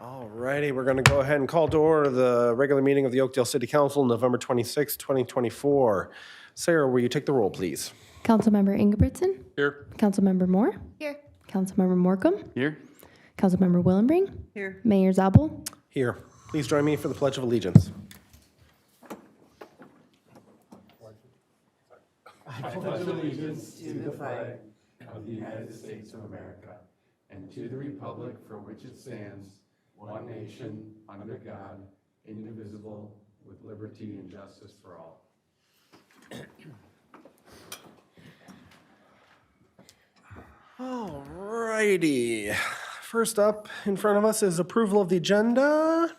All righty, we're going to go ahead and call to order the regular meeting of the Oakdale City Council, November 26, 2024. Sarah, will you take the roll, please? Councilmember Ingebrigtsen? Here. Councilmember Moore? Here. Councilmember Morcomb? Here. Councilmember Willenbring? Here. Mayor Zabel? Here. Please join me for the Pledge of Allegiance. I pledge allegiance to the flag of the United States of America and to the republic for which it stands, one nation, under God, indivisible, with liberty and justice for all. All righty. First up in front of us is approval of the agenda.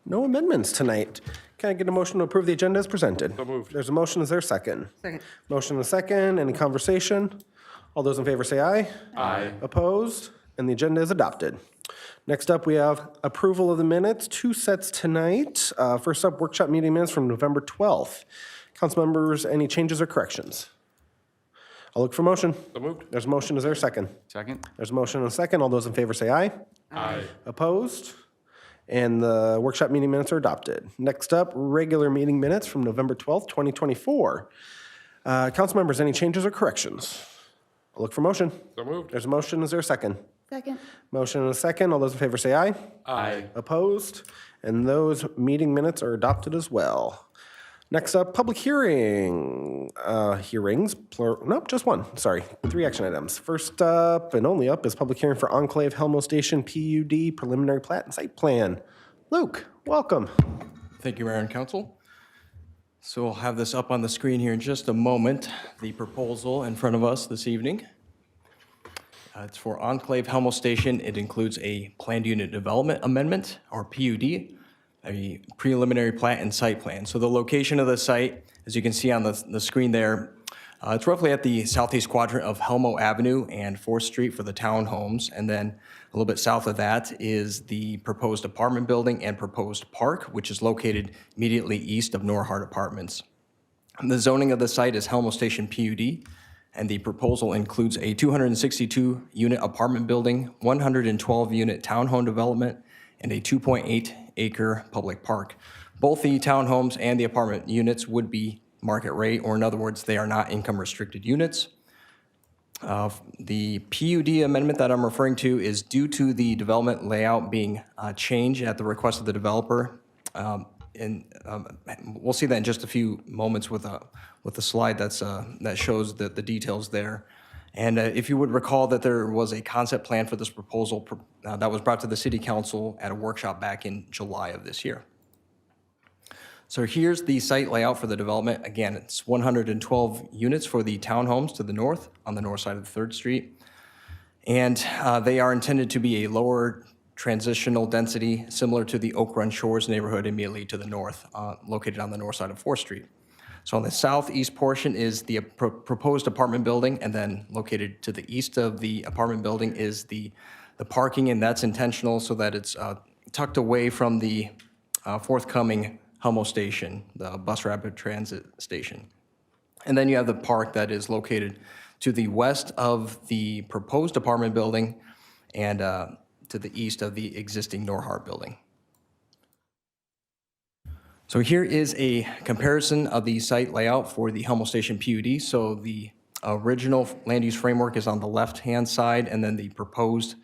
No amendments tonight. Can I get a motion to approve the agenda as presented? So moved. There's a motion. Is there a second? Second. Motion and a second. Any conversation? All those in favor say aye. Aye. Opposed? And the agenda is adopted. Next up, we have approval of the minutes, 2 sets tonight. First up, workshop meeting minutes from November 12th. Council members, any changes or corrections? I'll look for motion. So moved. There's a motion. Is there a second? Second. There's a motion and a second. All those in favor say aye. Aye. Opposed? And the workshop meeting minutes are adopted. Next up, regular meeting minutes from November 12th, 2024. Council members, any changes or corrections? I'll look for motion. So moved. There's a motion. Is there a second? Second. Motion and a second. All those in favor say aye. Aye. Opposed? And those meeting minutes are adopted as well. Next up, public hearing. Nope, just one. Sorry, 3 action items. First up and only up is public hearing for Enclave Helmo Station PUD Preliminary Plat and Site Plan. Luke, welcome. Thank you, Mayor and Council. So we'll have this up on the screen here in just a moment. The proposal in front of us this evening. It's for Enclave Helmo Station. It includes a planned unit development amendment, or PUD, a preliminary plat and site plan. So the location of the site, as you can see on the screen there, it's roughly at the southeast quadrant of Helmo Avenue and 4th Street for the townhomes. And then a little bit south of that is the proposed apartment building and proposed park, which is located immediately east of Norhart Apartments. The zoning of the site is Helmo Station PUD, and the proposal includes a 262-unit apartment building, 112-unit townhome development, and a 2.8-acre public park. Both the townhomes and the apartment units would be market rate, or in other words, they are not income-restricted units. The PUD amendment that I'm referring to is due to the development layout being changed at the request of the developer. We'll see that in just a few moments with a slide that shows the details there. And if you would recall that there was a concept plan for this proposal that was brought to the City Council at a workshop back in July of this year. So here's the site layout for the development. Again, it's 112 units for the townhomes to the north, on the north side of 3rd Street. And they are intended to be a lower transitional density, similar to the Oak Run Shores neighborhood immediately to the north, located on the north side of 4th Street. So on the southeast portion is the proposed apartment building, and then located to the east of the apartment building is the parking, and that's intentional so that it's tucked away from the forthcoming Helmo Station, the bus rapid transit station. And then you have the park that is located to the west of the proposed apartment building and to the east of the existing Norhart building. So here is a comparison of the site layout for the Helmo Station PUD. So the original land use framework is on the left-hand side, and then the proposed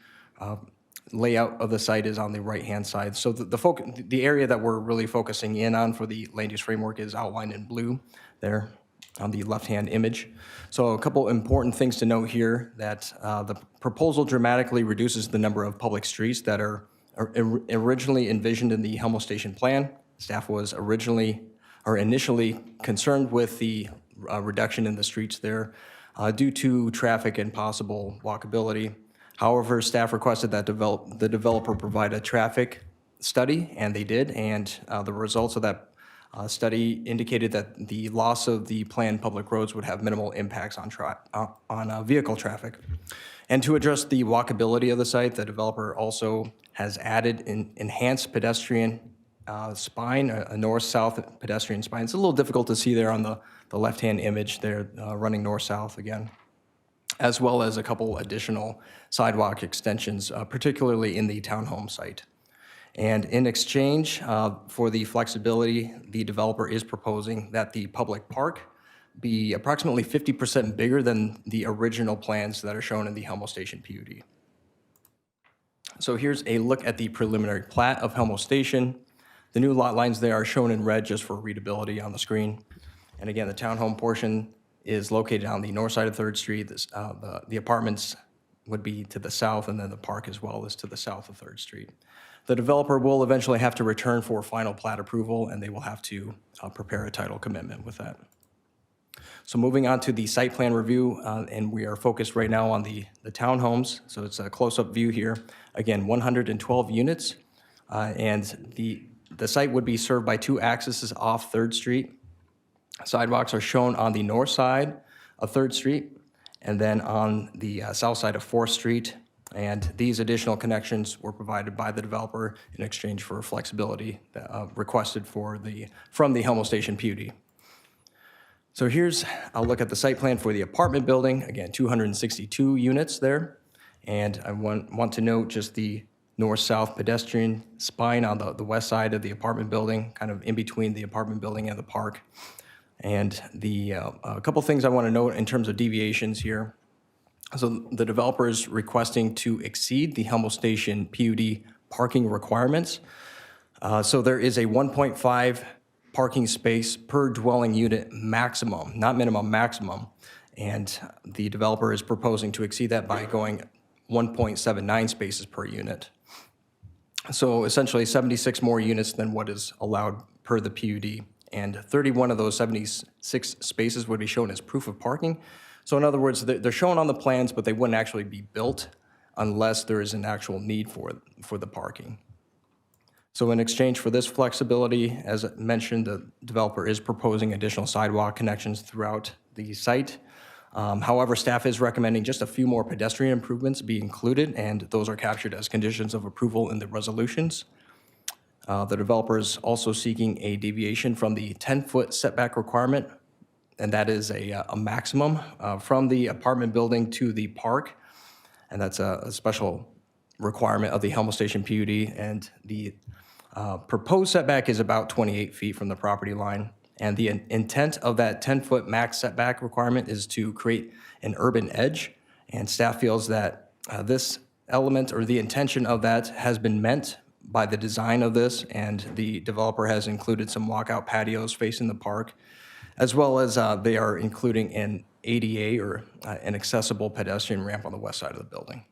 layout of the site is on the right-hand side. So the area that we're really focusing in on for the land use framework is outlined in blue there on the left-hand image. So a couple important things to note here, that the proposal dramatically reduces the number of public streets that are originally envisioned in the Helmo Station plan. Staff was initially concerned with the reduction in the streets there due to traffic and possible walkability. However, staff requested that the developer provide a traffic study, and they did, and the results of that study indicated that the loss of the planned public roads would have minimal impacts on vehicle traffic. And to address the walkability of the site, the developer also has added an enhanced pedestrian spine, a north-south pedestrian spine. It's a little difficult to see there on the left-hand image there, running north-south again, as well as a couple additional sidewalk extensions, particularly in the townhome site. And in exchange for the flexibility, the developer is proposing that the public park be approximately 50% bigger than the original plans that are shown in the Helmo Station PUD. So here's a look at the preliminary plat of Helmo Station. The new lot lines there are shown in red just for readability on the screen. And again, the townhome portion is located on the north side of 3rd Street. The apartments would be to the south, and then the park as well is to the south of 3rd Street. The developer will eventually have to return for final plat approval, and they will have to prepare a title commitment with that. So moving on to the site plan review, and we are focused right now on the townhomes. So it's a close-up view here. Again, 112 units, and the site would be served by 2 accesses off 3rd Street. Sidewalks are shown on the north side of 3rd Street, and then on the south side of 4th Street. And these additional connections were provided by the developer in exchange for flexibility requested from the Helmo Station PUD. So here's a look at the site plan for the apartment building. Again, 262 units there. And I want to note just the north-south pedestrian spine on the west side of the apartment building, kind of in between the apartment building and the park. And a couple things I want to note in terms of deviations here. So the developer is requesting to exceed the Helmo Station PUD parking requirements. So there is a 1.5 parking space per dwelling unit maximum, not minimum, maximum. And the developer is proposing to exceed that by going 1.79 spaces per unit. So essentially 76 more units than what is allowed per the PUD. And 31 of those 76 spaces would be shown as proof of parking. So in other words, they're shown on the plans, but they wouldn't actually be built unless there is an actual need for the parking. So in exchange for this flexibility, as mentioned, the developer is proposing additional sidewalk connections throughout the site. However, staff is recommending just a few more pedestrian improvements be included, and those are captured as conditions of approval in the resolutions. The developer is also seeking a deviation from the 10-foot setback requirement, and that is a maximum from the apartment building to the park, and that's a special requirement of the Helmo Station PUD, and the proposed setback is about 28 feet from the property line. And the intent of that 10-foot max setback requirement is to create an urban edge, and staff feels that this element or the intention of that has been met by the design of this, and the developer has included some walkout patios facing the park, as well as they are including an ADA or an accessible pedestrian ramp on the west side of the building.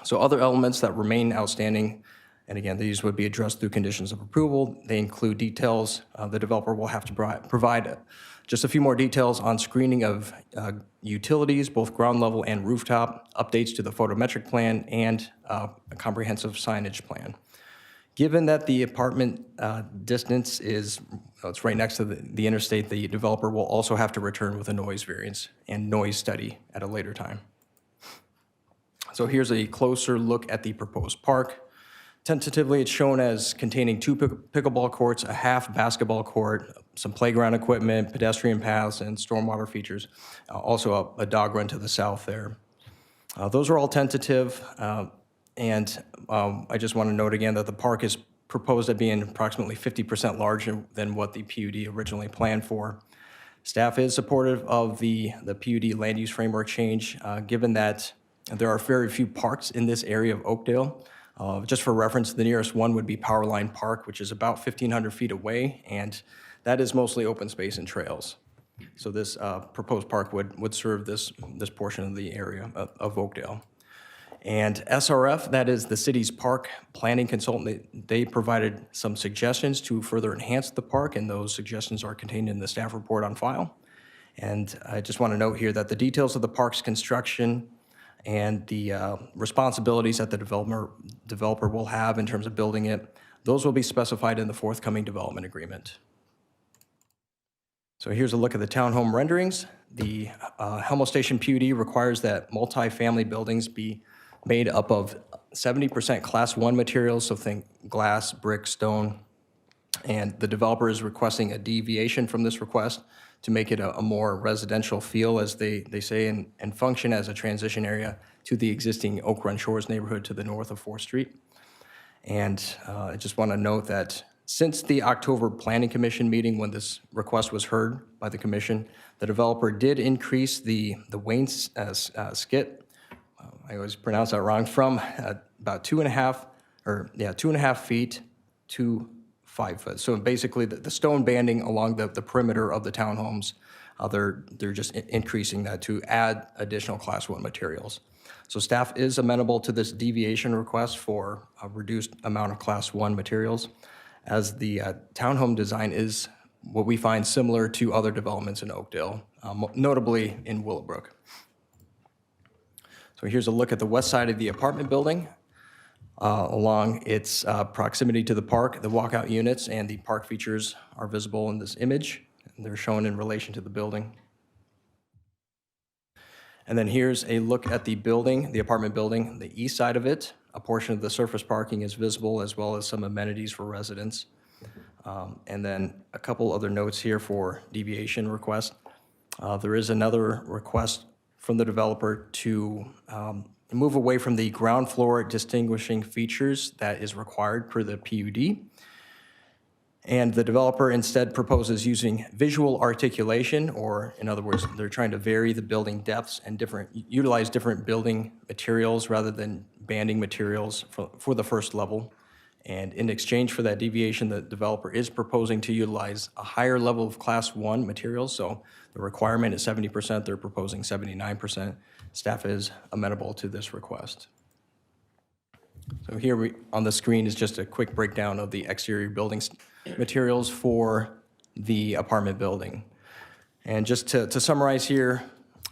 So other elements that remain outstanding, and again, these would be addressed through conditions of approval. They include details. The developer will have to provide just a few more details on screening of utilities, both ground level and rooftop, updates to the photometric plan, and a comprehensive signage plan. Given that the apartment distance is, it's right next to the interstate, the developer will also have to return with a noise variance and noise study at a later time. So here's a closer look at the proposed park. Tentatively, it's shown as containing 2 pickleball courts, a half basketball court, some playground equipment, pedestrian paths, and stormwater features. Also a dog run to the south there. Those are all tentative, and I just want to note again that the park is proposed at being approximately 50% larger than what the PUD originally planned for. Staff is supportive of the PUD land use framework change, given that there are very few parks in this area of Oakdale. Just for reference, the nearest one would be Powerline Park, which is about 1,500 feet away, and that is mostly open space and trails. So this proposed park would serve this portion of the area of Oakdale. And SRF, that is the city's park planning consultant, they provided some suggestions to further enhance the park, and those suggestions are contained in the staff report on file. And I just want to note here that the details of the park's construction and the responsibilities that the developer will have in terms of building it, those will be specified in the forthcoming development agreement. So here's a look at the townhome renderings. The Helmo Station PUD requires that multifamily buildings be made up of 70% Class 1 materials, so think glass, brick, stone. And the developer is requesting a deviation from this request to make it a more residential feel, as they say, and function as a transition area to the existing Oak Run Shores neighborhood to the north of 4th Street. And I just want to note that since the October Planning Commission meeting, when this request was heard by the commission, the developer did increase the Wayne skit, I always pronounce that wrong, from about 2.5 feet to 5 foot. So basically, the stone banding along the perimeter of the townhomes, they're just increasing that to add additional Class 1 materials. So staff is amenable to this deviation request for a reduced amount of Class 1 materials, as the townhome design is what we find similar to other developments in Oakdale, notably in Willowbrook. So here's a look at the west side of the apartment building. Along its proximity to the park, the walkout units and the park features are visible in this image, and they're shown in relation to the building. And then here's a look at the building, the apartment building, the east side of it. A portion of the surface parking is visible, as well as some amenities for residents. And then a couple other notes here for deviation request. There is another request from the developer to move away from the ground floor distinguishing features that is required per the PUD. And the developer instead proposes using visual articulation, or in other words, they're trying to vary the building depths and utilize different building materials rather than banding materials for the first level. And in exchange for that deviation, the developer is proposing to utilize a higher level of Class 1 materials. So the requirement is 70%, they're proposing 79%. Staff is amenable to this request. So here on the screen is just a quick breakdown of the exterior building materials for the apartment building. And just to summarize here,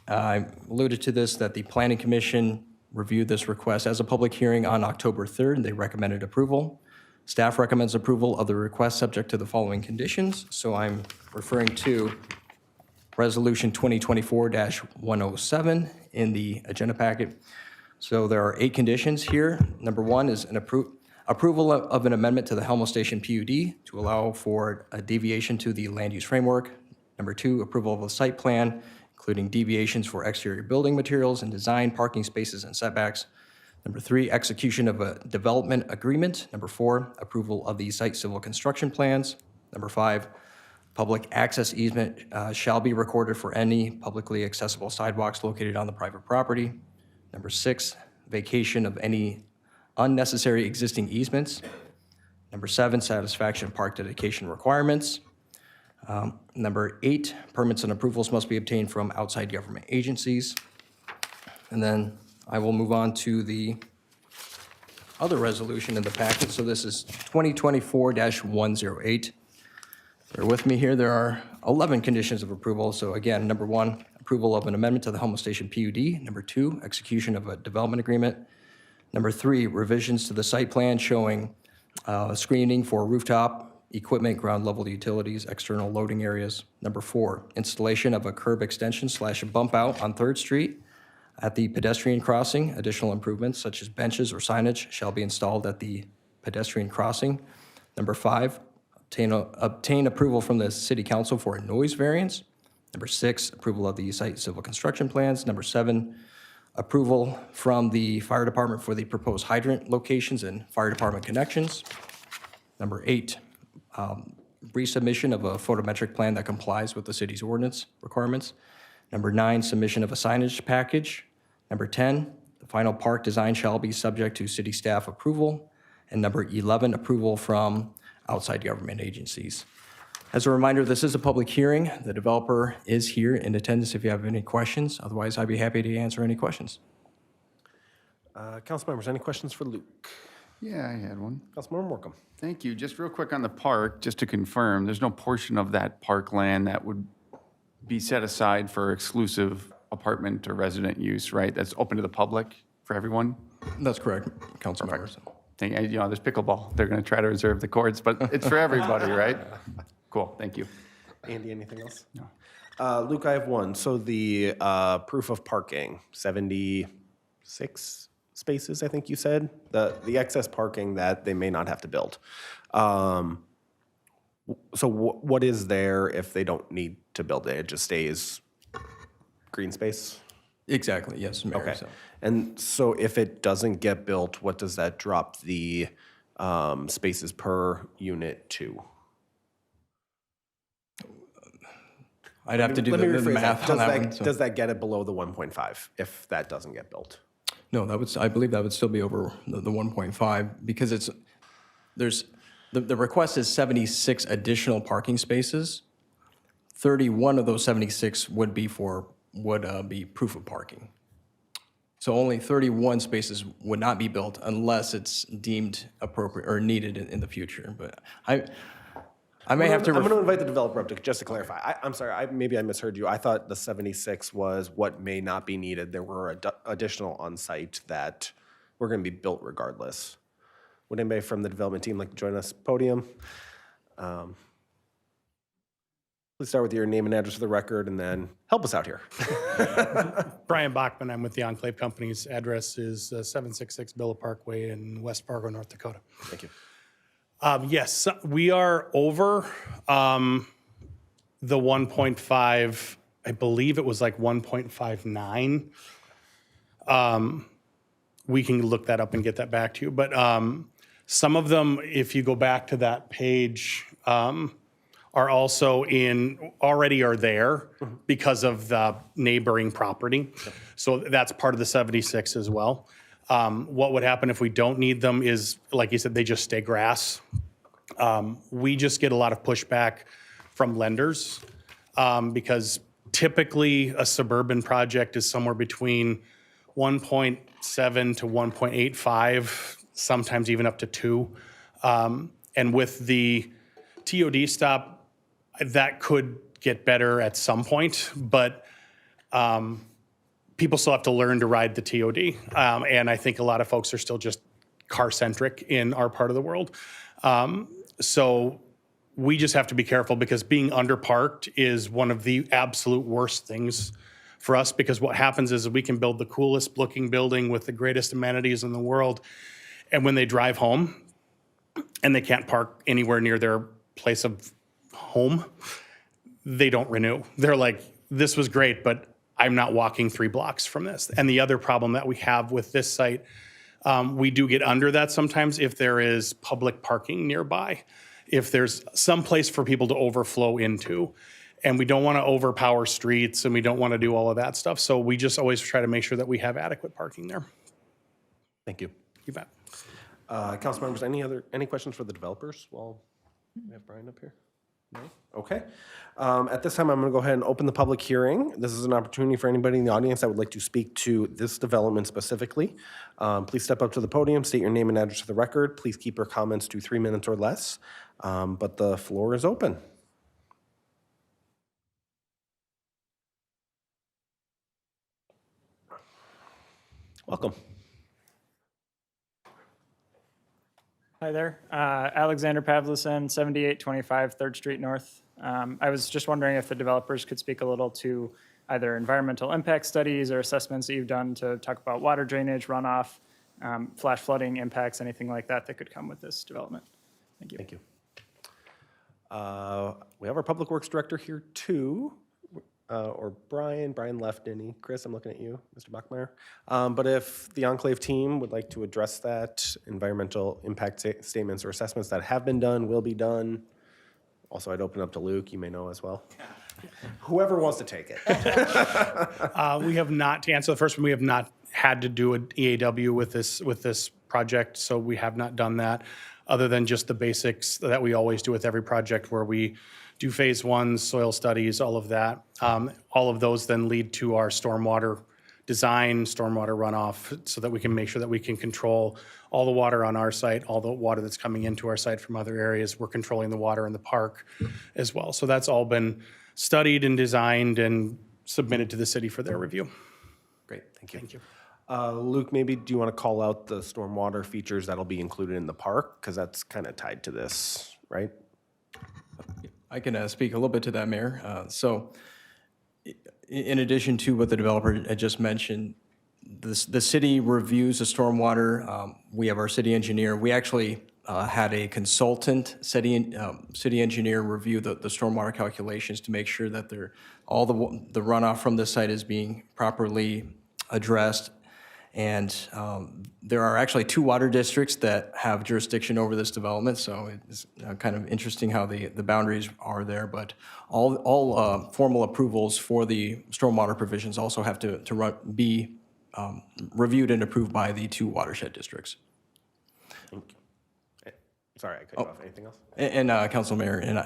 I alluded to this, that the Planning Commission reviewed this request as a public hearing on October 3rd. They recommended approval. Staff recommends approval of the request subject to the following conditions. So I'm referring to Resolution 2024-107 in the agenda packet. So there are 8 conditions here. Number 1 is an approval of an amendment to the Helmo Station PUD to allow for a deviation to the land use framework. Number 2, approval of a site plan, including deviations for exterior building materials and design, parking spaces, and setbacks. Number 3, execution of a development agreement. Number 4, approval of the site civil construction plans. Number 5, public access easement shall be recorded for any publicly accessible sidewalks located on the private property. Number 6, vacation of any unnecessary existing easements. Number 7, satisfaction of park dedication requirements. Number 8, permits and approvals must be obtained from outside government agencies. And then I will move on to the other resolution in the packet. So this is 2024-108. Bear with me here. There are 11 conditions of approval. So again, number 1, approval of an amendment to the Helmo Station PUD. Number 2, execution of a development agreement. Number 3, revisions to the site plan showing screening for rooftop equipment, ground level utilities, external loading areas. Number 4, installation of a curb extension / bump out on 3rd Street at the pedestrian crossing. Additional improvements such as benches or signage shall be installed at the pedestrian crossing. Number 5, obtain approval from the City Council for a noise variance. Number 6, approval of the site civil construction plans. Number 7, approval from the fire department for the proposed hydrant locations and fire department connections. Number 8, resubmission of a photometric plan that complies with the city's ordinance requirements. Number 9, submission of a signage package. Number 10, the final park design shall be subject to city staff approval. And number 11, approval from outside government agencies. As a reminder, this is a public hearing. The developer is here in attendance if you have any questions. Otherwise, I'd be happy to answer any questions. Council members, any questions for Luke? Yeah, I had one. Councilmember Morcomb. Thank you. Just real quick on the park, just to confirm, there's no portion of that park land that would be set aside for exclusive apartment or resident use, right? That's open to the public for everyone? That's correct, council members. There's pickleball. They're going to try to reserve the courts, but it's for everybody, right? Cool, thank you. Andy, anything else? No. Luke, I have one. So the proof of parking, 76 spaces, I think you said? The excess parking that they may not have to build. So what is there if they don't need to build it? It just stays green space? Exactly, yes, Mayor. Okay. So And so if it doesn't get built, what does that drop the spaces per unit 2. I'd have to do Let me the rephrase math that. on that one. Does that get it below the 1.5 if that doesn't get built? No, I believe that would still be over the 1.5 because the request is 76 additional parking spaces. 31 of those 76 would be proof of parking. So only 31 spaces would not be built unless it's deemed appropriate or needed in the future. But I may have to. I'm going to invite the developer up just to clarify. I'm sorry, maybe I misheard you. I thought the 76 was what may not be needed. There were additional on site that were going to be built regardless. Would anybody from the development team like to join us podium? Please start with your name and address for the record, and then help us out here. Brian Bachman, I'm with the Enclave Company's address is 766 Billa Parkway in West Fargo, North Dakota. Thank you. Yes, we are over the 1.5, I believe it was like 1.59. We can look that up and get that back to you. But some of them, if you go back to that page, are also already are there because of the neighboring property. So that's part of the 76 as well. What would happen if we don't need them is, like you said, they just stay grass. We just get a lot of pushback from lenders because typically a suburban project is somewhere between 1.7 to 1.85, sometimes even up to 2. And with the TOD stop, that could get better at some point, but people still have to learn to ride the TOD. And I think a lot of folks are still just car-centric in our part of the world. So we just have to be careful because being underparked is one of the absolute worst things for us, because what happens is we can build the coolest looking building with the greatest amenities in the world, and when they drive home and they can't park anywhere near their place of home, they don't renew. They're like, this was great, but I'm not walking 3 blocks from this. And the other problem that we have with this site, we do get under that sometimes if there is public parking nearby, if there's some place for people to overflow into. And we don't want to overpower streets and we don't want to do all of that stuff. So we just always try to make sure that we have adequate parking there. Thank you. You bet. Council members, any questions for the developers while we have Brian up here? No? Okay. At this time, I'm going to go ahead and open the public hearing. This is an opportunity for anybody in the audience that would like to speak to this development specifically. Please step up to the podium, state your name and address for the record. Please keep your comments to 3 minutes or less, but the floor is open. Welcome. Hi there. Alexander Pavlison, 7825 3rd Street North. I was just wondering if the developers could speak a little to either environmental impact studies or assessments that you've done to talk about water drainage, runoff, flash flooding impacts, anything like that that could come with this development. Thank you. Thank you. We have our Public Works Director here too, or Brian. Brian left, didn't he? Chris, I'm looking at you, Mr. Bachmeyer. But if the Enclave team would like to address that, environmental impact statements or assessments that have been done, will be done. Also, I'd open up to Luke, you may know as well. Whoever wants to take it. We have not, to answer the first one, we have not had to do an EAW with this project, so we have not done that, other than just the basics that we always do with every project where we do phase 1, soil studies, all of that. All of those then lead to our stormwater design, stormwater runoff, so that we can make sure that we can control all the water on our site, all the water that's coming into our site from other areas. We're controlling the water in the park as well. So that's all been studied and designed and submitted to the city for their review. Great, thank you. Thank you. Luke, maybe do you want to call out the stormwater features that'll be included in the park? Because that's kind of tied to this, right? I can speak a little bit to that, Mayor. So in addition to what the developer had just mentioned, the city reviews the stormwater. We have our city engineer. We actually had a consultant city engineer review the stormwater calculations to make sure that all the runoff from the site is being properly addressed. And there are actually 2 water districts that have jurisdiction over this development, so it's kind of interesting how the boundaries are there. But all formal approvals for the stormwater provisions also have to be reviewed and approved by the 2 watershed districts. Sorry, I cut you off. Anything else? And Council Mayor, and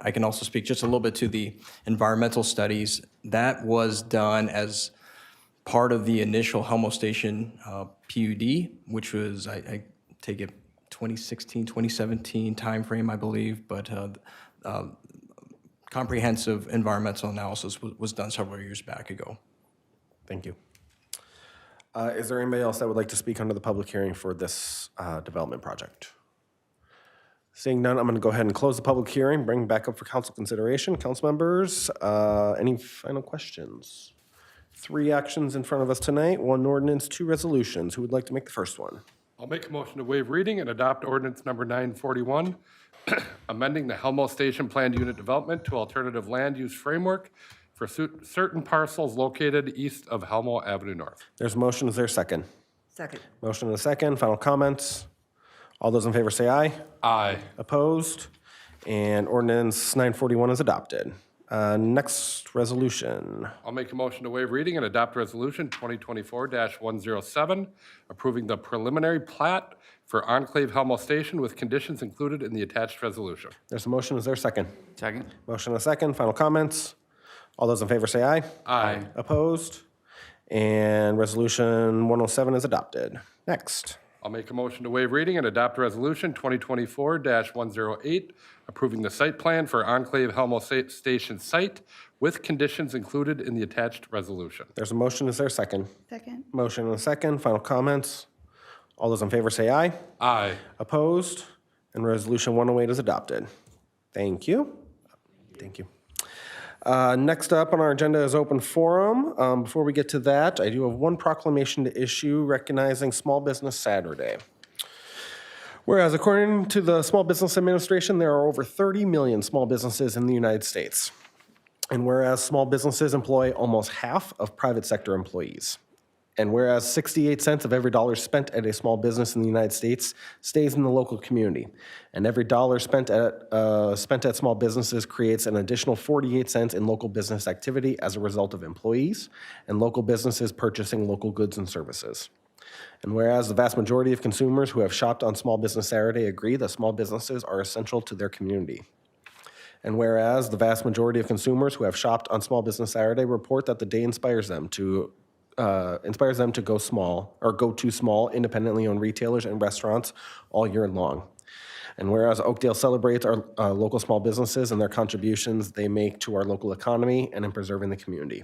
I can also speak just a little bit to the environmental studies. That was done as part of the initial Helmo Station PUD, which was, I take it 2016, 2017 timeframe, I believe, but comprehensive environmental analysis was done several years back ago. Thank you. Is there anybody else that would like to speak under the public hearing for this development project? Seeing none, I'm going to go ahead and close the public hearing, bring it back up for council consideration. Council members, any final questions? 3 actions in front of us tonight, 1 ordinance, 2 resolutions. Who would like to make the first one? I'll make a motion to waive reading and adopt ordinance number 941, amending the Helmo Station Planned Unit Development to Alternative Land Use Framework for certain parcels located east of Helmo Avenue North. There's a motion. Is there a second? Second. Motion and a second. Final comments. All those in favor say aye. Aye. Opposed? And ordinance 941 is adopted. Next resolution. I'll make a motion to waive reading and adopt resolution 2024-107, approving the preliminary plat for Enclave Helmo Station with conditions included in the attached resolution. There's a motion. Is there a second? Second. Motion and a second. Final comments. All those in favor say aye. Aye. Opposed? And resolution 107 is adopted. Next. I'll make a motion to waive reading and adopt resolution 2024-108, approving the site plan for Enclave Helmo Station Site with conditions included in the attached resolution. There's a motion. Is there a second? Second. Motion and a second. Final comments. All those in favor say aye. Aye. Opposed? And resolution 108 is adopted. Thank you. Thank you. Next up on our agenda is open forum. Before we get to that, I do have 1 proclamation to issue recognizing Small Business Saturday. Whereas according to the Small Business Administration, there are over 30 million small businesses in the United States. And whereas small businesses employ almost half of private sector employees. And whereas 68 cents of every dollar spent at a small business in the United States stays in the local community, and every dollar spent at small businesses creates an additional 48 cents in local business activity as a result of employees and local businesses purchasing local goods and services. And whereas the vast majority of consumers who have shopped on Small Business Saturday agree that small businesses are essential to their community. And whereas the vast majority of consumers who have shopped on Small Business Saturday report that the day inspires them to go small or go to small independently owned retailers and restaurants all year long. And whereas Oakdale celebrates our local small businesses and their contributions they make to our local economy and in preserving the community.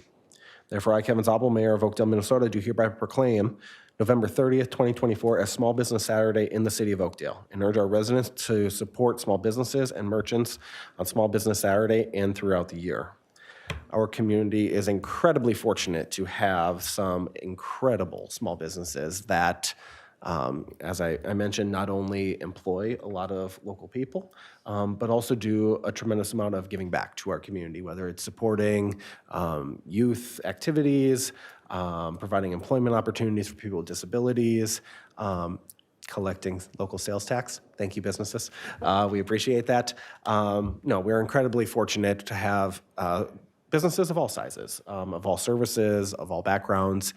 Therefore, I, Kevin Zabel, Mayor of Oakdale, Minnesota, do hereby proclaim November 30th, 2024 as Small Business Saturday in the city of Oakdale and urge our residents to support small businesses and merchants on Small Business Saturday and throughout the year. Our community is incredibly fortunate to have some incredible small businesses that, as I mentioned, not only employ a lot of local people, but also do a tremendous amount of giving back to our community, whether it's supporting youth activities, providing employment opportunities for people with disabilities, collecting local sales tax. Thank you, businesses. We appreciate that. No, we're incredibly fortunate to have businesses of all sizes, of all services, of all backgrounds.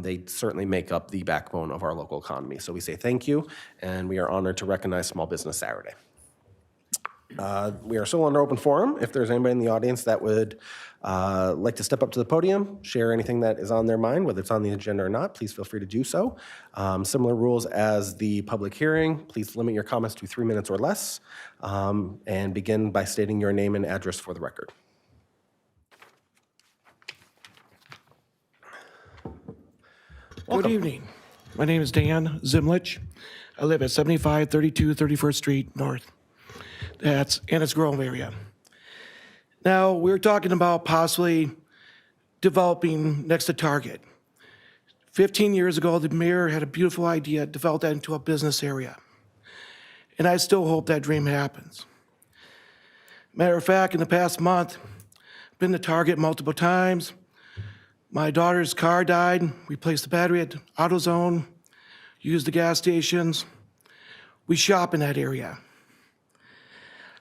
They certainly make up the backbone of our local economy. So we say thank you, and we are honored to recognize Small Business Saturday. We are still under open forum. If there's anybody in the audience that would like to step up to the podium, share anything that is on their mind, whether it's on the agenda or not, please feel free to do so. Similar rules as the public hearing. Please limit your comments to 3 minutes or less, and begin by stating your name and address for the record. Good evening. My name is Dan Zimlich. I live at 7532 31st Street North. That's Annis Grove area. Now, we're talking about possibly developing next to Target. 15 years ago, the mayor had a beautiful idea, develop that into a business area. And I still hope that dream happens. Matter of fact, in the past month, I've been to Target multiple times. My daughter's car died, replaced the battery at AutoZone, used the gas stations. We shop in that area.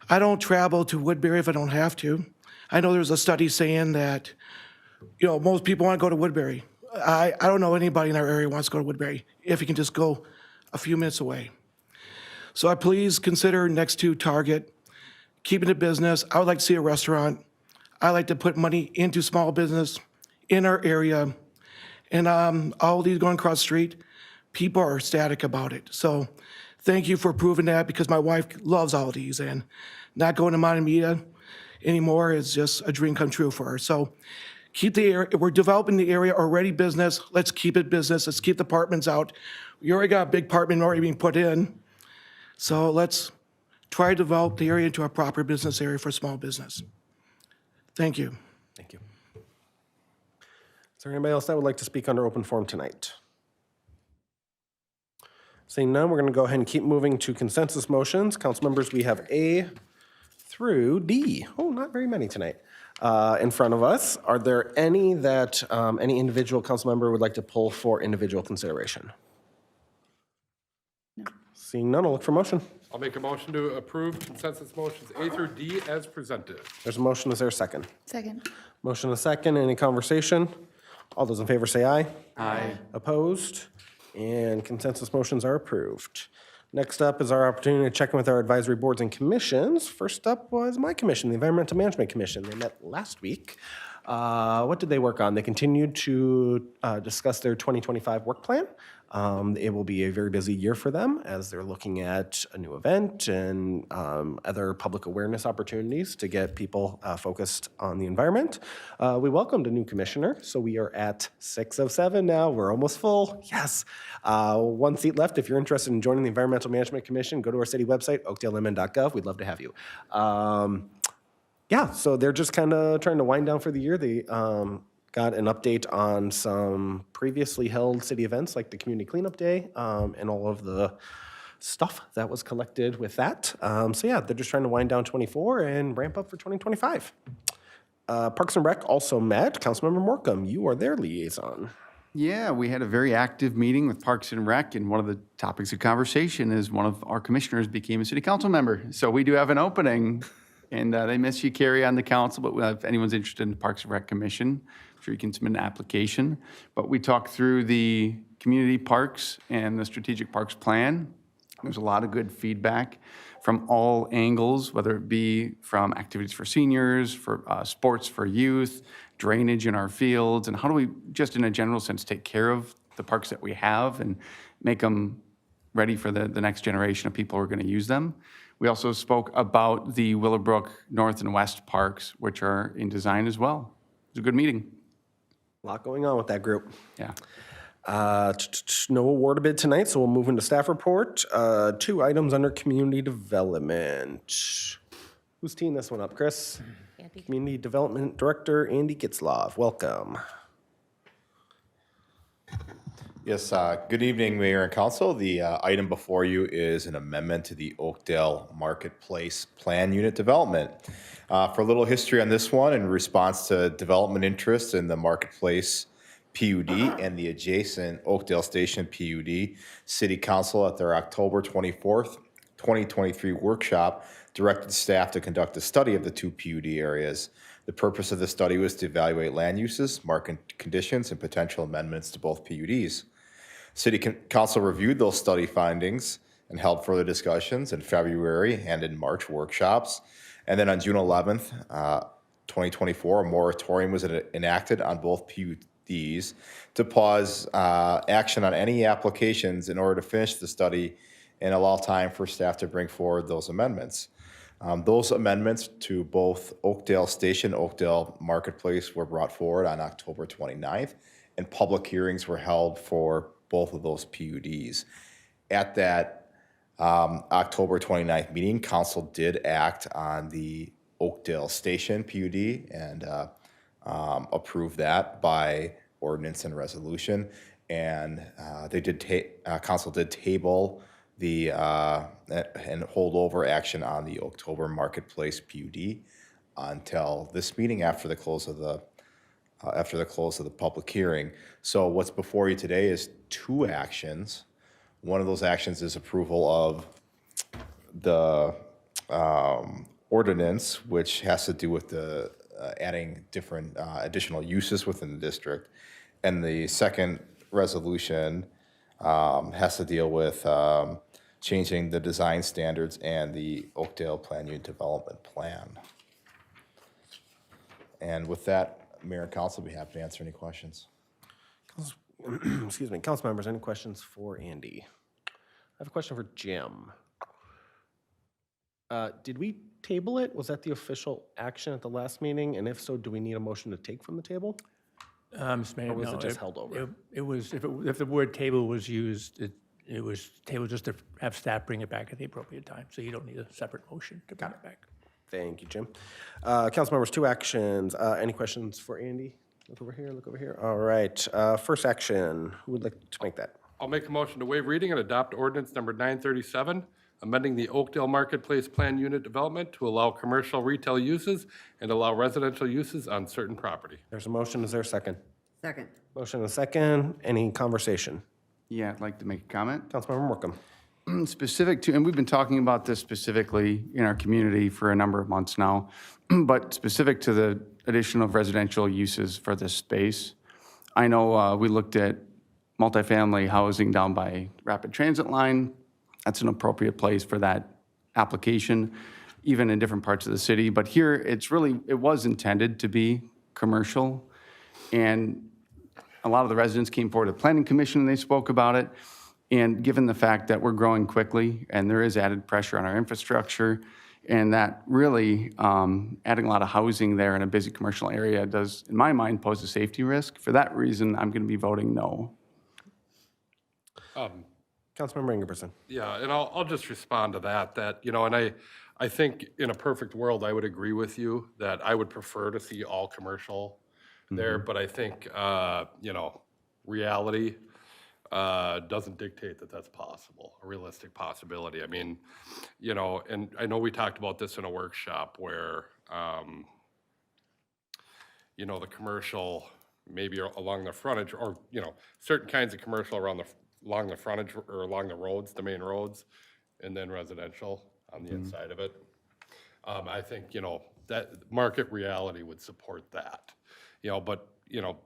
I don't travel to Woodbury if I don't have to. I know there's a study saying that, most people want to go to Woodbury. I don't know anybody in our area who wants to go to Woodbury if you can just go a few minutes away. So I please consider next to Target, keeping it business. I would like to see a restaurant. I like to put money into small business in our area. And all these going across the street, people are ecstatic about it. So thank you for approving that, because my wife loves all these, and not going to Montemita anymore is just a dream come true for her. So keep the area, we're developing the area already business. Let's keep it business. Let's keep the apartments out. We already got a big apartment already being put in. So let's try to develop the area into a proper business area for small business. Thank you. Thank you. Is there anybody else that would like to speak under open forum tonight? Seeing none, we're going to go ahead and keep moving to consensus motions. Council members, we have A through D. Oh, not very many tonight. In front of us, are there any that any individual council member would like to pull for individual consideration? No. Seeing none, I'll look for motion. I'll make a motion to approve consensus motions A through D as presented. There's a motion. Is there a second? Second. Motion and a second. Any conversation? All those in favor say aye. Aye. Opposed? And consensus motions are approved. Next up is our opportunity to check in with our advisory boards and commissions. First up was my commission, the Environmental Management Commission. They met last week. What did they work on? They continued to discuss their 2025 work plan. It will be a very busy year for them as they're looking at a new event and other public awareness opportunities to get people focused on the environment. We welcomed a new commissioner, so we are at 6 of 7 now. We're almost full. Yes. One seat left. If you're interested in joining the Environmental Management Commission, go to our city website, oakdalemn.gov. We'd love to have you. Yeah, so they're just kind of trying to wind down for the year. They got an update on some previously held city events like the Community Cleanup Day and all of the stuff that was collected with that. So yeah, they're just trying to wind down 24 and ramp up for 2025. Parks and Rec also met. Councilmember Morcomb, you are their liaison. Yeah, we had a very active meeting with Parks and Rec, and one of the topics of conversation is one of our commissioners became a city council member. So we do have an opening, and they miss you, Carrie, on the council, but if anyone's interested in the Parks and Rec Commission, I'm sure you can submit an application. But we talked through the community parks and the strategic parks plan. There's a lot of good feedback from all angles, whether it be from activities for seniors, for sports for youth, drainage in our fields, and how do we, just in a general sense, take care of the parks that we have and make them ready for the next generation of people who are going to use them. We also spoke about the Willowbrook North and West parks, which are in design as well. It was a good meeting. A lot going on with that group. Yeah. No award bid tonight, so we'll move into staff report. 2 items under community development. Who's teeing this one up, Chris? Andy. Community Development Director Andy Gitzlov. Welcome. Yes, good evening, Mayor and Council. The item before you is an amendment to the Oakdale Marketplace Plan Unit Development. For a little history on this one, in response to development interest in the Marketplace PUD and the adjacent Oakdale Station PUD, City Council at their October 24th, 2023 workshop directed staff to conduct a study of the 2 PUD areas. The purpose of the study was to evaluate land uses, market conditions, and potential amendments to both PUDs. City Council reviewed those study findings and held further discussions in February and in March workshops. And then on June 11th, 2024, a moratorium was enacted on both PUDs to pause action on any applications in order to finish the study and allow time for staff to bring forward those amendments. Those amendments to both Oakdale Station, Oakdale Marketplace were brought forward on October 29th, and public hearings were held for both of those PUDs. At that October 29th meeting, Council did act on the Oakdale Station PUD and approved that by ordinance and resolution. And they did Council did table the and hold over action on the October Marketplace PUD until this meeting after the close of the after the close of the public hearing. So what's before you today is 2 actions. One of those actions is approval of the ordinance, which has to do with the adding different additional uses within the district. And the second resolution has to deal with changing the design standards and the Oakdale Plan Unit Development Plan. And with that, Mayor and Council will be happy to answer any questions. Excuse me, council members, any questions for Andy? I have a question for Jim. Did we table it? Was that the official action at the last meeting? And if so, do we need a motion to take from the table? Mr. Mayor, Or was no, it just held over? It was, if the word table was used, it was table just to have staff bring it back at the appropriate time, so you don't need a separate motion to bring it back. Thank you, Jim. Council members, 2 actions. Any questions for Andy? Look over here, look over here. All right, first action, who would like to make that? I'll make a motion to waive reading and adopt ordinance number 937, amending the Oakdale Marketplace Plan Unit Development to allow commercial retail uses and allow residential uses on certain property. There's a motion, is there a second? Second. Motion and a second, any conversation? Yeah, I'd like to make a comment. Councilmember Morcomb. Specific to, and we've been talking about this specifically in our community for a number of months now, but specific to the addition of residential uses for this space. I know we looked at multifamily housing down by Rapid Transit Line. That's an appropriate place for that application, even in different parts of the city. But here, it was intended to be commercial. And a lot of the residents came forward to the Planning Commission and they spoke about it. And given the fact that we're growing quickly and there is added pressure on our infrastructure, and that really adding a lot of housing there in a busy commercial area does, in my mind, pose a safety risk. For that reason, I'm going to be voting no. Councilmember Ingerberson. Yeah, and I'll just respond to that, you know, and I think in a perfect world, I would agree with you that I would prefer to see all commercial there, but I think, you know, reality doesn't dictate that that's possible, a realistic possibility. I mean, you know, and I know we talked about this in a workshop where, you know, the commercial maybe along the frontage, or, you know, certain kinds of commercial along the frontage or along the roads, the main roads, and then residential on the inside of it. I think, you know, that market reality would support that, you know, but, you know,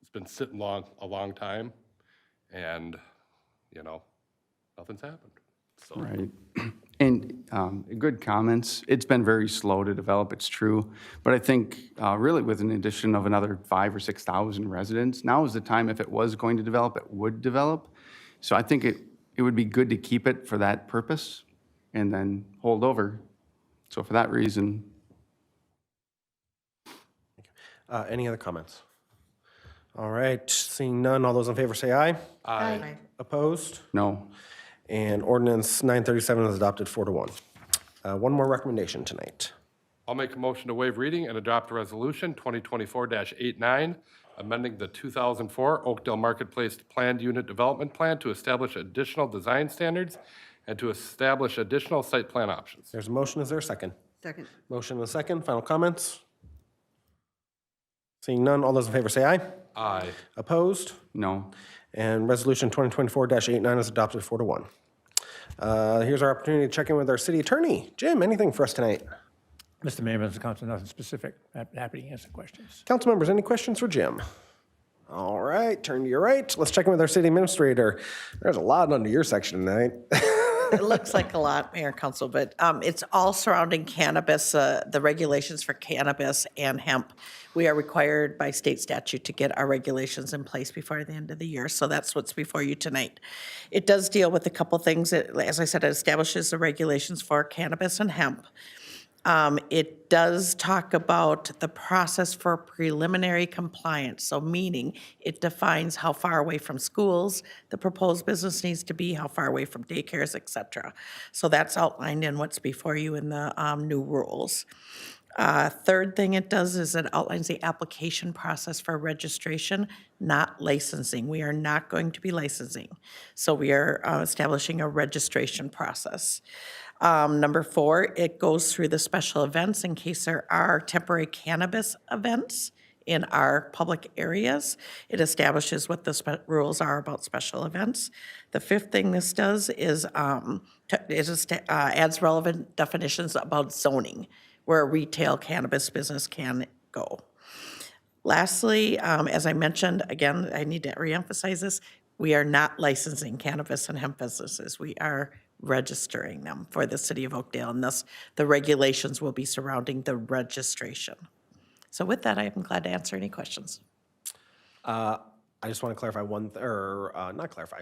it's been sitting a long time. And, you know, nothing's happened. So. Right. And good comments. It's been very slow to develop, it's true. But I think really with an addition of another 5,000 or 6,000 residents, now is the time, if it was going to develop, it would develop. So I think it would be good to keep it for that purpose and then hold over. So for that reason. Any other comments? All right, seeing none, all those in favor say aye. Aye. Opposed? No. And ordinance 937 is adopted 4-1. One more recommendation tonight. I'll make a motion to waive reading and adopt resolution 2024-89, amending the 2004 Oakdale Marketplace Planned Unit Development Plan to establish additional design standards and to establish additional site plan options. There's a motion, is there a second? Second. Motion and a second, final comments? Seeing none, all those in favor say aye. Aye. Opposed? No. And resolution 2024-89 is adopted 4-1. Here's our opportunity to check in with our city attorney. Jim, anything for us tonight? Mr. Mayor, members of council, nothing specific. Happy to answer questions. Council members, any questions for Jim? All right, turn to your right. Let's check in with our city administrator. There's a lot under your section tonight. It looks like a lot, Mayor and Council, but it's all surrounding cannabis, the regulations for cannabis and hemp. We are required by state statute to get our regulations in place before the end of the year, so that's what's before you tonight. It does deal with a couple things. As I said, it establishes the regulations for cannabis and hemp. It does talk about the process for preliminary compliance, so meaning it defines how far away from schools the proposed business needs to be, how far away from daycares, et cetera. So that's outlined in what's before you in the new rules. Third thing it does is it outlines the application process for registration, not licensing. We are not going to be licensing. So we are establishing a registration process. Number 4, it goes through the special events in case there are temporary cannabis events in our public areas. It establishes what the rules are about special events. The fifth thing this does is adds relevant definitions about zoning, where a retail cannabis business can go. Lastly, as I mentioned, again, I need to reemphasize this, we are not licensing cannabis and hemp businesses. We are registering them for the city of Oakdale, and thus the regulations will be surrounding the registration. So with that, I am glad to answer any questions. I just want to clarify not clarify,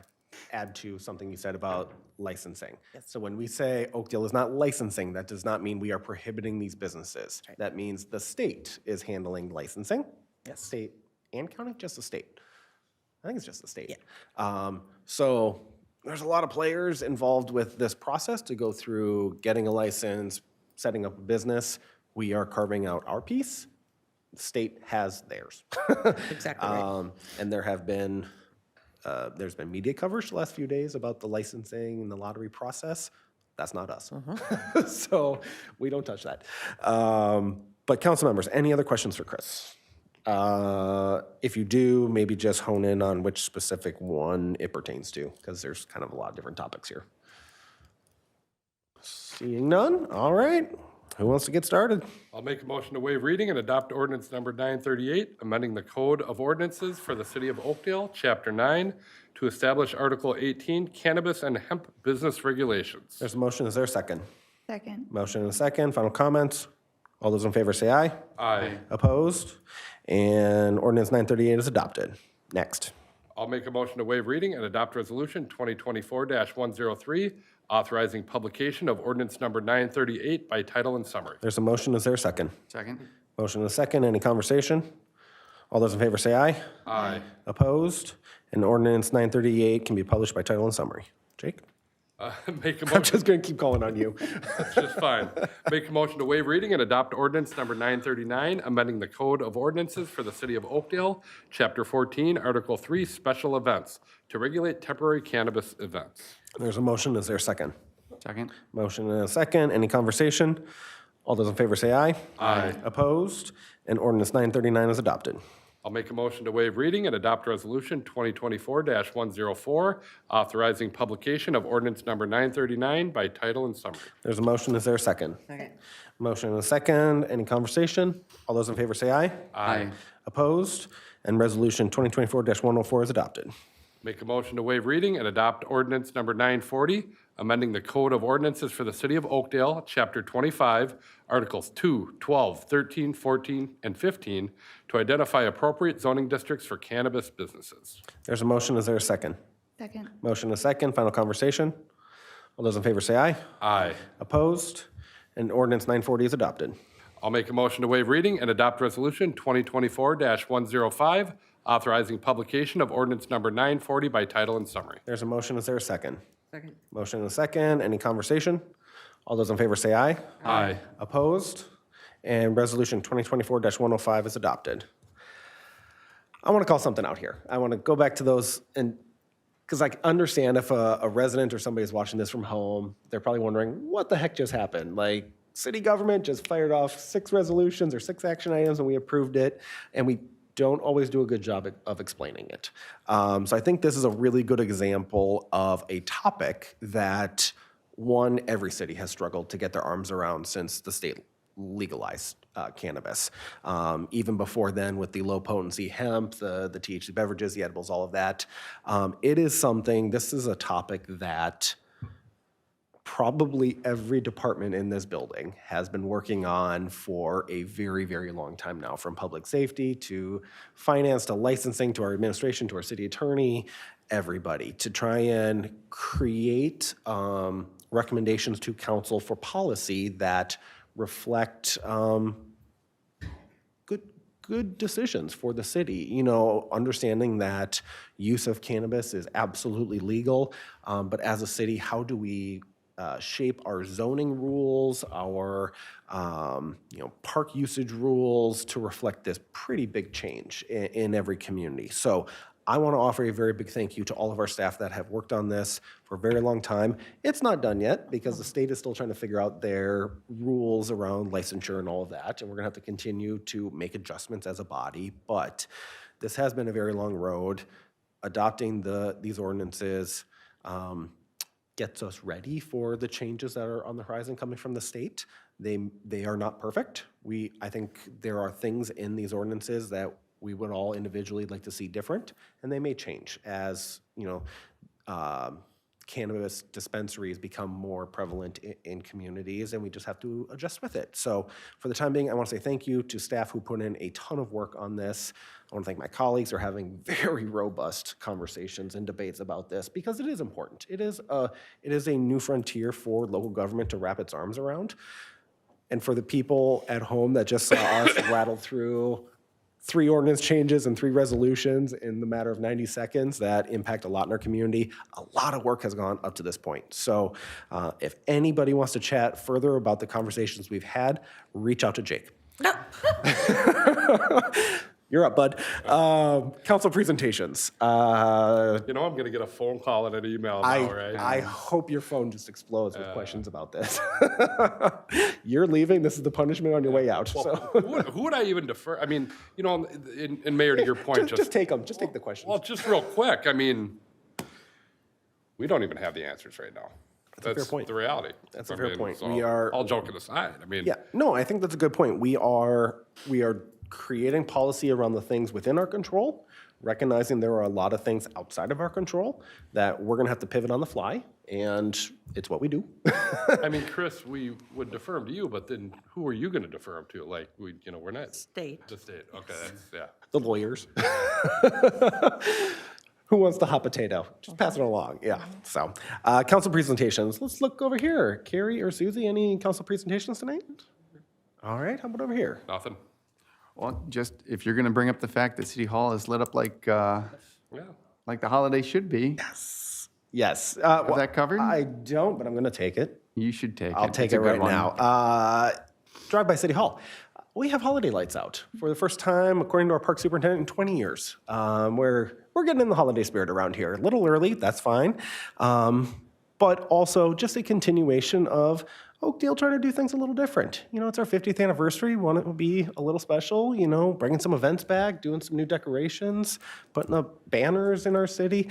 add to something you said about licensing. So when we say Oakdale is not licensing, that does not mean we are prohibiting these businesses. That means the state is handling licensing. Yes. State and county, just the state. I think it's just the state. So there's a lot of players involved with this process to go through getting a license, setting up a business. We are carving out our piece. The state has theirs. Exactly right. And there's been media coverage the last few days about the licensing and the lottery process. That's not us. So we don't touch that. But council members, any other questions for Chris? If you do, maybe just hone in on which specific one it pertains to, because there's kind of a lot of different topics here. Seeing none, all right. Who wants to get started? I'll make a motion to waive reading and adopt ordinance number 938, amending the Code of Ordinances for the City of Oakdale, Chapter 9, to establish Article 18, Cannabis and Hemp Business Regulations. There's a motion, is there a second? Second. Motion and a second, final comments? All those in favor say aye. Aye. Opposed? And ordinance 938 is adopted. Next. I'll make a motion to waive reading and adopt resolution 2024-103, authorizing publication of ordinance number 938 by title and summary. There's a motion, is there a second? Second. Motion and a second, any conversation? All those in favor say aye. Aye. Opposed? And ordinance 938 can be published by title and summary. Jake? Make a I'm motion, just gonna keep calling on you. that's just fine. Make a motion to waive reading and adopt ordinance number 939, amending the Code of Ordinances for the City of Oakdale, Chapter 14, Article 3, Special Events, to regulate temporary cannabis events. There's a motion, is there a second? Second. Motion and a second, any conversation? All those in favor say aye. Aye. Opposed? And ordinance 939 is adopted. I'll make a motion to waive reading and adopt resolution 2024-104, authorizing publication of ordinance number 939 by title and summary. There's a motion, is there a second? Second. Motion and a second, any conversation? All those in favor say aye. Aye. Opposed? And resolution 2024-104 is adopted. Make a motion to waive reading and adopt ordinance number 940, amending the Code of Ordinances for the City of Oakdale, Chapter 25, Articles 2, 12, 13, 14, and 15, to identify appropriate zoning districts for cannabis businesses. There's a motion, is there a second? Second. Motion and a second, final conversation? All those in favor say aye. Aye. Opposed? And ordinance 940 is adopted. I'll make a motion to waive reading and adopt resolution 2024-105, authorizing publication of ordinance number 940 by title and summary. There's a motion, is there a second? Second. Motion and a second, any conversation? All those in favor say aye. Aye. Opposed? And resolution 2024-105 is adopted. I want to call something out here. I want to go back to those, and because I understand if a resident or somebody is watching this from home, they're probably wondering, what the heck just happened? Like, city government just fired off 6 resolutions or 6 action items and we approved it, and we don't always do a good job of explaining it. So I think this is a really good example of a topic that, one, every city has struggled to get their arms around since the state legalized cannabis. Even before then, with the low-potency hemp, the THC beverages, the edibles, all of that. This is a topic that probably every department in this building has been working on for a very, very long time now, from public safety to finance to licensing to our administration to our city attorney, everybody, to try and create recommendations to council for policy that reflect good decisions for the city. You know, understanding that use of cannabis is absolutely legal, but as a city, how do we shape our zoning rules, our park usage rules to reflect this pretty big change in every community? So I want to offer a very big thank you to all of our staff that have worked on this for a very long time. It's not done yet because the state is still trying to figure out their rules around licensure and all of that, and we're going to have to continue to make adjustments as a body, but this has been a very long road. Adopting these ordinances gets us ready for the changes that are on the horizon coming from the state. They are not perfect. I think there are things in these ordinances that we would all individually like to see different, and they may change as, cannabis dispensaries become more prevalent in communities, and we just have to adjust with it. So for the time being, I want to say thank you to staff who put in a ton of work on this. I want to thank my colleagues for having very robust conversations and debates about this, because it is important. It is a new frontier for local government to wrap its arms around. And for the people at home that just saw us rattle through 3 ordinance changes and 3 resolutions in the matter of 90 seconds that impact a lot in our community, a lot of work has gone up to this point. So if anybody wants to chat further about the conversations we've had, reach out to Jake. You're up, bud. Council presentations. I'm going to get a phone call and an email now, right? I hope your phone just explodes with questions about this. You're leaving. This is the punishment on your way out. Well, So who would I even defer? I mean, and Mayor, to your point, just take them. Just take the questions. Well, just real quick, I mean, we don't even have the answers right now. That's a fair point. the reality. That's a fair point. So, We are all joking aside, I mean. Yeah, no, I think that's a good point. We are creating policy around the things within our control, recognizing there are a lot of things outside of our control that we're going to have to pivot on the fly, and it's what we do. I mean, Chris, we would defer him to you, but then who are you going to defer him to? Like, we're not. State. The state, okay, yeah. The lawyers. Who wants the hot potato? Just pass it along, yeah. So, council presentations. Let's look over here. Carrie or Susie, any council presentations tonight? All right, how about over here? Nothing. Well, just if you're going to bring up the fact that City Hall is lit up like Yeah. the holiday should be, Yes. have that covered? I don't, but I'm going to take it. You should take it. I'll take It's a it good right one. now. Drive by City Hall. We have holiday lights out for the first time, according to our park superintendent, in 20 years. We're getting in the holiday spirit around here. A little early, that's fine. But also just a continuation of Oakdale trying to do things a little different. It's our 50th anniversary. We want it to be a little special, bringing some events back, doing some new decorations, putting up banners in our city.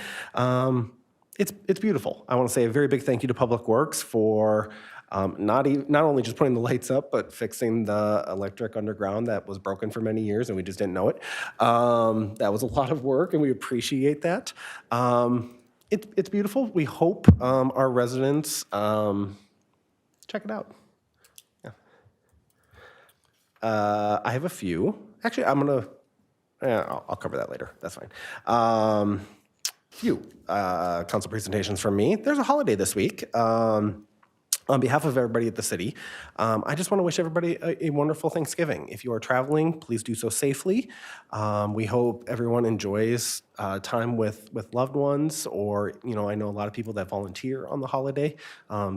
It's beautiful. I want to say a very big thank you to Public Works for not only just putting the lights up, but fixing the electric underground that was broken for many years and we just didn't know it. That was a lot of work, and we appreciate that. It's beautiful. We hope our residents check it out. Yeah. I have a few. Actually, I'll cover that later. That's fine. Few council presentations from me. There's a holiday this week. On behalf of everybody at the city, I just want to wish everybody a wonderful Thanksgiving. If you are traveling, please do so safely. We hope everyone enjoys time with loved ones, or, I know a lot of people that volunteer on the holiday.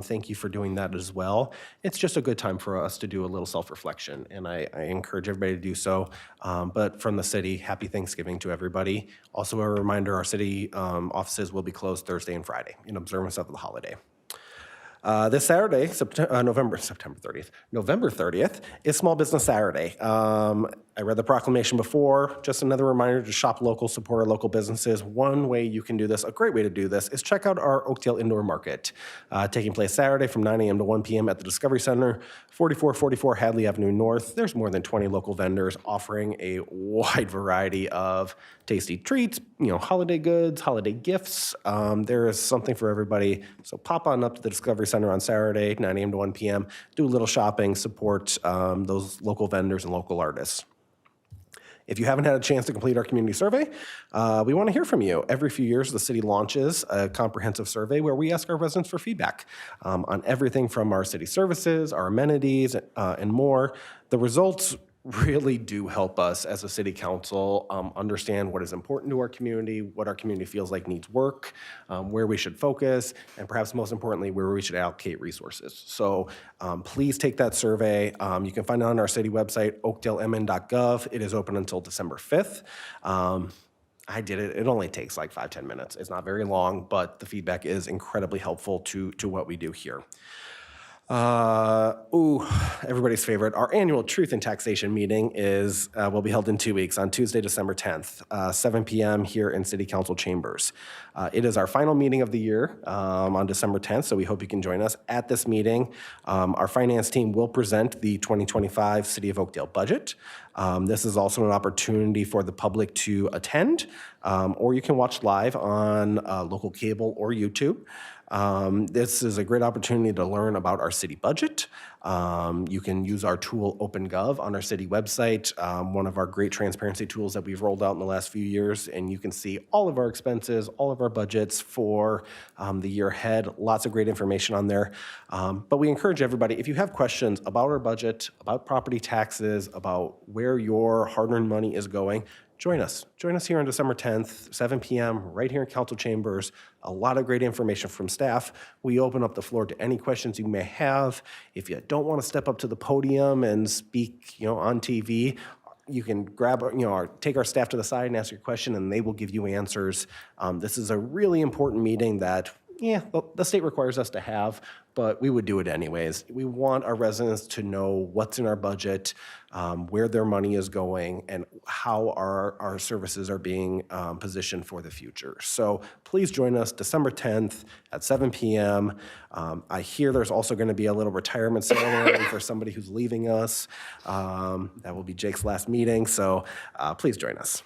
Thank you for doing that as well. It's just a good time for us to do a little self-reflection, and I encourage everybody to do so. But from the city, happy Thanksgiving to everybody. Also a reminder, our city offices will be closed Thursday and Friday in observance of the holiday. This Saturday, November 30th, is Small Business Saturday. I read the proclamation before. Just another reminder to shop local, support our local businesses. One way you can do this, a great way to do this, is check out our Oakdale Indoor Market, taking place Saturday from 9 a.m. to 1 p.m. at the Discovery Center, 4444 Hadley Avenue North. There's more than 20 local vendors offering a wide variety of tasty treats, holiday goods, holiday gifts. There is something for everybody. So pop on up to the Discovery Center on Saturday, 9 a.m. to 1 p.m. Do a little shopping, support those local vendors and local artists. If you haven't had a chance to complete our community survey, we want to hear from you. Every few years, the city launches a comprehensive survey where we ask our residents for feedback on everything from our city services, our amenities, and more. The results really do help us as a city council understand what is important to our community, what our community feels like needs work, where we should focus, and perhaps most importantly, where we should allocate resources. So please take that survey. You can find it on our city website, oakdalemn.gov. It is open until December 5th. I did it. It only takes like 5-10 minutes. It's not very long, but the feedback is incredibly helpful to what we do here. Everybody's favorite. Our annual Truth in Taxation meeting will be held in 2 weeks on Tuesday, December 10th, 7 p.m. here in City Council chambers. It is our final meeting of the year on December 10th, so we hope you can join us at this meeting. Our finance team will present the 2025 City of Oakdale budget. This is also an opportunity for the public to attend, or you can watch live on local cable or YouTube. This is a great opportunity to learn about our city budget. You can use our tool OpenGov on our city website, one of our great transparency tools that we've rolled out in the last few years, and you can see all of our expenses, all of our budgets for the year ahead. Lots of great information on there. But we encourage everybody, if you have questions about our budget, about property taxes, about where your hard-earned money is going, join us. Join us here on December 10th, 7 p.m., right here in council chambers. A lot of great information from staff. We open up the floor to any questions you may have. If you don't want to step up to the podium and speak, on TV, you can grab, or take our staff to the side and ask your question, and they will give you answers. This is a really important meeting that, the state requires us to have, but we would do it anyways. We want our residents to know what's in our budget, where their money is going, and how our services are being positioned for the future. So please join us December 10th at 7 p.m. I hear there's also going to be a little retirement ceremony for somebody who's leaving us. That will be Jake's last meeting, so please join us.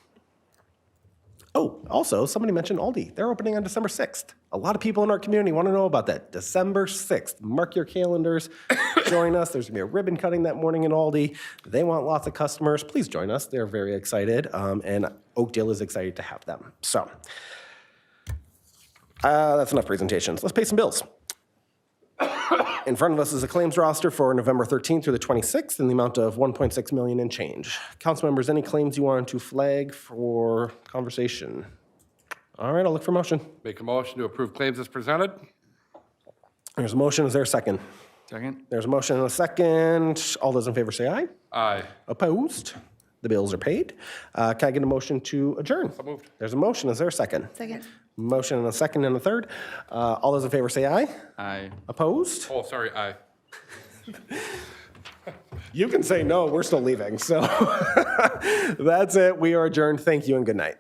Oh, also, somebody mentioned Aldi. They're opening on December 6th. A lot of people in our community want to know about that. December 6th. Mark your calendars. Join us. There's going to be a ribbon cutting that morning in Aldi. They want lots of customers. Please join us. They're very excited, and Oakdale is excited to have them. So that's enough presentations. Let's pay some bills. In front of us is a claims roster for November 13th through the 26th in the amount of $1.6 million and change. Council members, any claims you want to flag for conversation? All right, I'll look for motion. Make a motion to approve claims as presented. There's a motion. Is there a second? Second? There's a motion and a second. All those in favor say aye. Aye. Opposed? The bills are paid. Can I get a motion to adjourn? So moved. There's a motion. Is there a second? Second. Motion and a second and a third. All those in favor say aye. Aye. Oh, Opposed? sorry, aye. You can say no. We're still leaving. So that's it. We are adjourned. Thank you and good night.